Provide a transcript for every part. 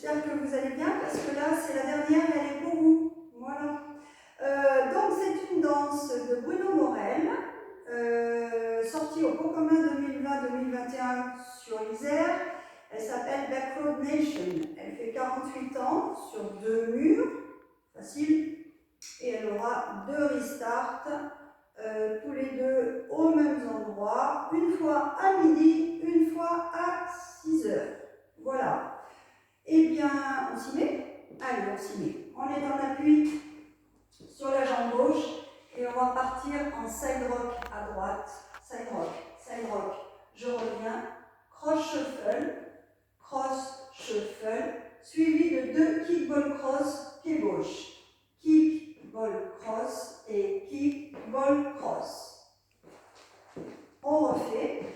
J'espère que vous allez bien parce que là, c'est la dernière et elle est pour vous. Voilà. Donc, c'est une danse de Bruno Morel, sortie au Pot commun 2020-2021 sur l'Isère. Elle s'appelle Backroad Nation. Elle fait 48 ans sur 2 murs, facile, et elle aura 2 restarts, tous les deux aux mêmes endroits, une fois à midi, une fois à 6 heures. Voilà. Eh bien, on s'y met? Allez, on s'y met. On est en appui sur la jambe gauche et on va partir en side rock à droite. Side rock, side rock. Je reviens. Cross shuffle, suivi de 2 kick ball cross pied gauche. Kick ball cross et kick ball cross. On refait.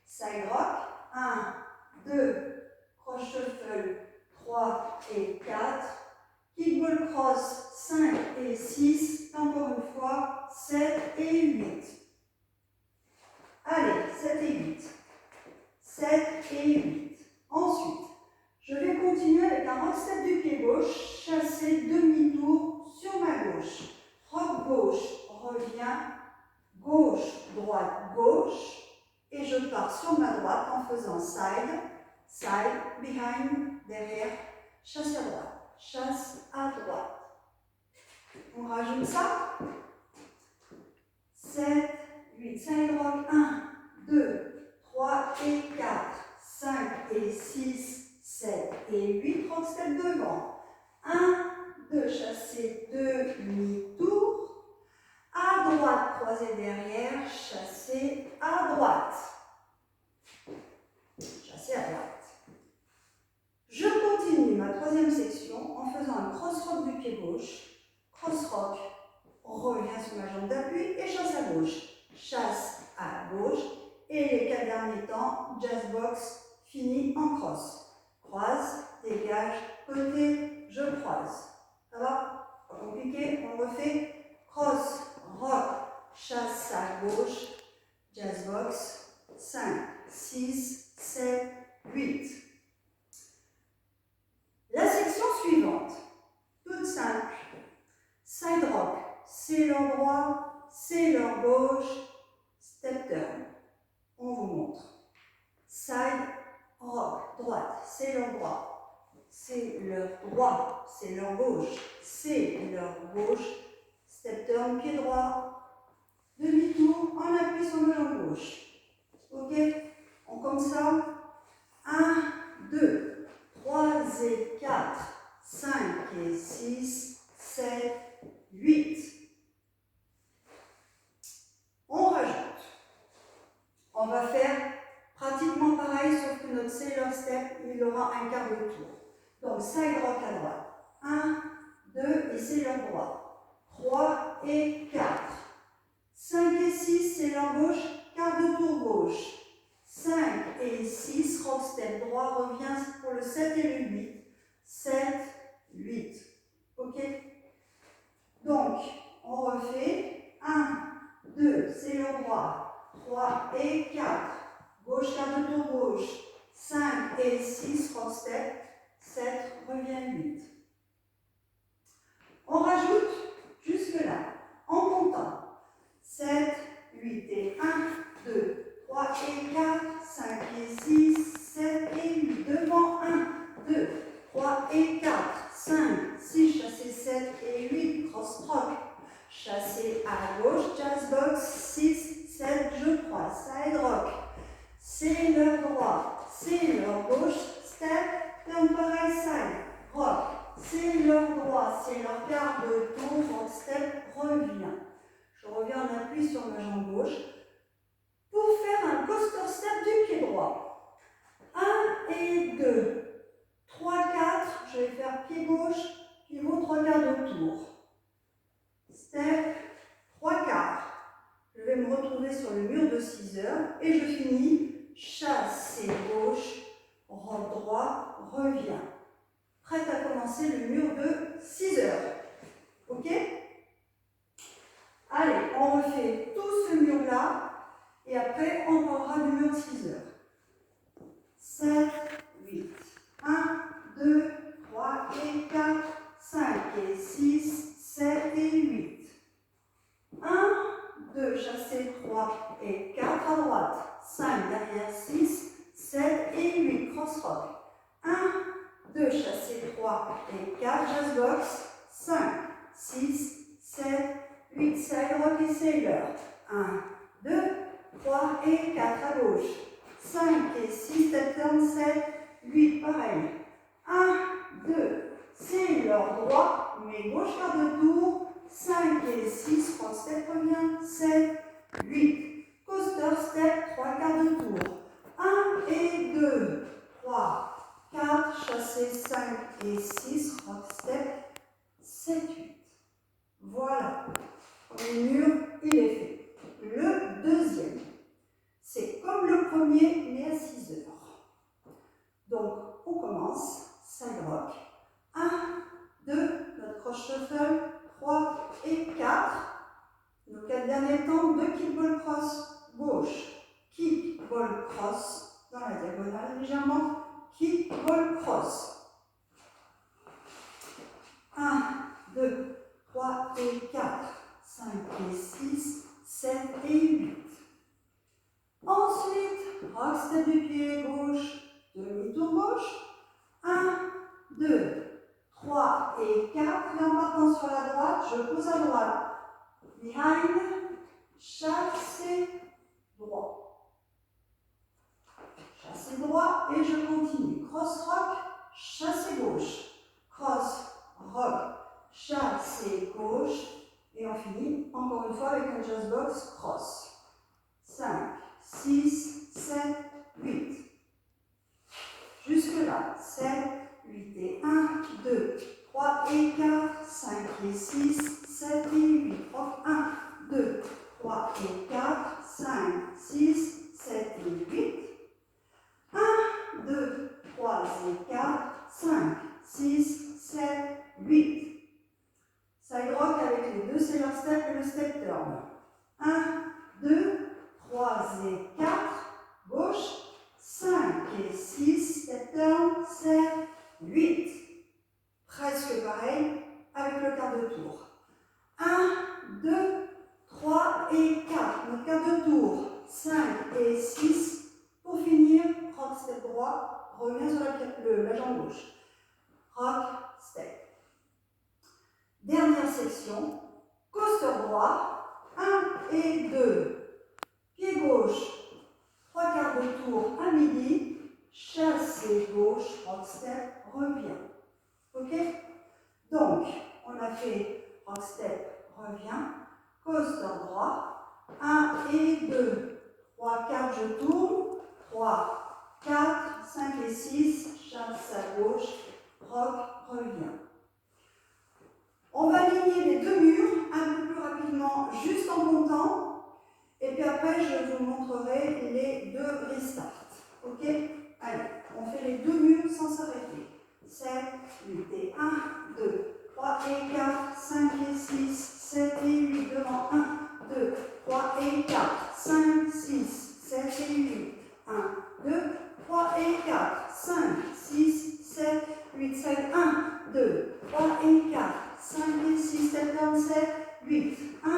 Side rock. 1, 2, cross shuffle. 3 et 4, kick ball cross 5 et 6, encore une fois 7 et 8. Allez, 7 et 8. 7 et 8. Ensuite, je vais continuer avec un rock step du pied gauche, chasser demi-tour sur ma gauche. Rock gauche, reviens, gauche, droite, gauche, et je pars sur ma droite en faisant side, behind, derrière, chasse à droite, chasse à droite. On rajoute ça. 7, 8, side rock, 1, 2, 3 et 4, 5 et 6, 7 et 8, rock step devant. 1, 2, chasser demi-tour. À droite, croisé derrière, chasser à droite. Chasser à droite. Je continue ma troisième section en faisant un cross-rock du pied gauche. Cross-rock, reviens sur ma jambe d'appui et chasse à gauche. Chasse à gauche. Et les 4 derniers temps, jazz box, fini en cross. Croise, dégage, côté, je croise. Ça va? Pas compliqué, on refait. Cross, rock, chasse à gauche, jazz box, 5, 6, 7, 8. La section suivante, toute simple. Side rock, c'est leur droit, c'est leur gauche, step turn. On vous montre. Side rock, droite, c'est leur droit, c'est leur droit, c'est leur gauche, c'est leur gauche, step turn, pied droit, demi-tour, en appui sur ma jambe gauche. Ok? On commence ça. 1, 2, 3 et 4, 5 et 6, 7, 8. On rajoute. On va faire pratiquement pareil, sauf que notre sailor step, il aura un quart de tour. Donc, side rock à droite. 1, 2 et sailor droit. 3 et 4. 5 et 6, sailor gauche, quart de tour gauche. 5 et 6, rock step droit, revient pour le 7 et le 8. 7, 8. Ok? Donc, on refait 1, 2, c'est le droit, 3 et 4, gauche, quart de tour gauche, 5 et 6, rock step, 7, revient 8. On rajoute jusque là, en comptant 7, 8 et 1, 2, 3 et 4, 5 et 6, 7 et 8, devant 1, 2, 3 et 4, 5, 6, chasser 7 et 8, cross-rock, chasser à gauche, jazz box, 6, 7, je crois, side rock, c'est leur droit, c'est leur gauche, step, turn pareil, side, rock, c'est leur droit, c'est leur quart de tour, rock, step, revient. Je reviens en appui sur ma jambe gauche pour faire un coaster step du pied droit. 1 et 2. 3, 4, je vais faire pied gauche, pivot 3 quarts de tour. Step, 3 quarts. Je vais me retrouver sur le mur de 6 heures et je finis chassé gauche, rock droit, revient. Prête à commencer le mur de 6 heures. Ok? Allez, on refait tout ce mur-là et après on parlera du mur de 6 heures. 7, 8. 1, 2, arrière 6, 7 et 8. Cross rock. 1, 2, chassé 3 et 4. Jazz box. 5, 6, 7, 8. Side rock et sailor. 1, 2, 3 et 4 à gauche. 5 et 6, step turn, 7, 8. Pareil. 1, 2, sailor droit, mais gauche quart de tour. 5 et 6, front step revient. 7, 8. Coaster step, 3 quarts de tour. 1 et 2, 3, 4, chassé 5 et 6, rock step, 7, 8. Voilà, le mur, il est fait. Le deuxième, c'est comme le premier, mais à 6 heures. Donc, on commence, side rock. 1, 2, notre cross shuffle, 3 et 4. Nos 4 derniers temps, 2 kickball cross, gauche, kickball cross, dans la diagonale légèrement, kickball cross. 1, 2, 3 et 4, 5 et 6, 7 et 8. Ensuite, rock step du pied gauche, demi-tour gauche. 1, 2, 3 et 4. Là, en partant sur la droite, je pose à droite. Behind, chassé droit. Chassé droit et je continue. Cross rock, chassé gauche. Cross rock, chassé gauche. Et on finit encore une fois avec un jazz box cross. 5, 6, 7, 8. Jusque là. 7, 8 et 1, 2, 3 et 4, 5 et 6, 7 et 8. Rock 1, 2, 3 et 4, 5, 6, 7 et 8. 1, 2, 3 et 4, 5, 6, 7, 8. Side rock avec les deux sailor step et le step turn. 1, 2, 3 et 4, gauche, 5 et 6, step turn, 7, 8. Presque pareil avec le quart de tour. 1, 2, 3 et 4. Notre quart de tour. 5 et 6. Pour finir, rock step droit. Reviens sur la jambe gauche. Rock step. Dernière section. Coaster droit. 1 et 2. Pied gauche. 3 quarts de tour à midi. Chassé gauche. Rock step. Reviens. Ok? Donc, on a fait rock step, revient, coaster droit, 1 et 2, 3, 4, je tourne, 3, 4, 5 et 6, chasse à gauche, rock, revient. On va aligner les deux murs un peu plus rapidement, juste en comptant, et puis après je vous montrerai les deux restarts. Ok? Allez, on fait les deux murs sans s'arrêter. 7, 8 et 1, 2, 3 et 4, 5 et 6, 7 et 8, devant 1, 2, 3 et 4, 5, 6, 7 et 8, 1, 2, 3 et 4, 5, 6, 7, 8, 7, 1, 2, 3 et 4, 5 et 6, 7, 7, 8, 1,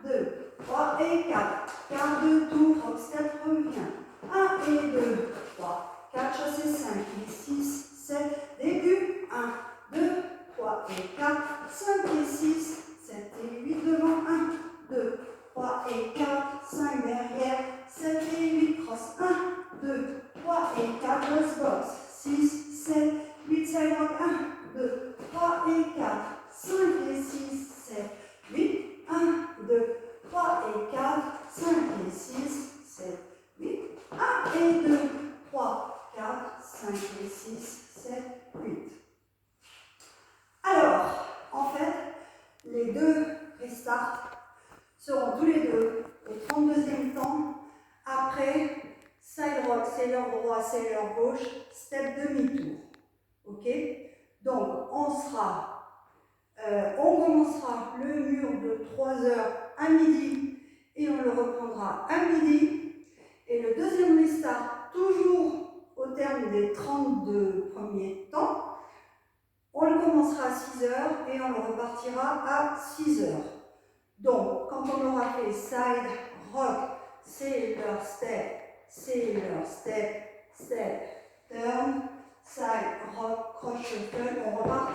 2, 3 et 4, quart de tour, rock step revient, 1 et 2, 3, 4, chassé 5 et 6, 7, début, 1, 2, 3 et 4, 5 et 6, 7 et 8, devant, 1, 2, 3 et 4, 5 derrière, 7 et 8, cross, 1, 2, 3 et 4, jazz box, 6, 7, 8, side rock, 1, 2, 3 et 4, 5 et 6, 7, 8, 1, 2, 3 et 4, 5 et 6, 7, 8, 1 et 2, 3, 4, 5 et 6, 7, 8. Alors, en fait, les deux restarts seront tous les deux au 32e temps après side rock, sailor droit, sailor gauche, step demi-tour. Ok? Donc, on commencera le mur de 3 heures à midi et on le reprendra à midi. Et le deuxième restart, toujours au terme des 32 premiers temps, on le commencera à 6 heures et on le repartira à 6 heures. Donc, quand on aura fait side rock, sailor step, sailor, step, step, turn, side, rock, cross, shuffle. On repart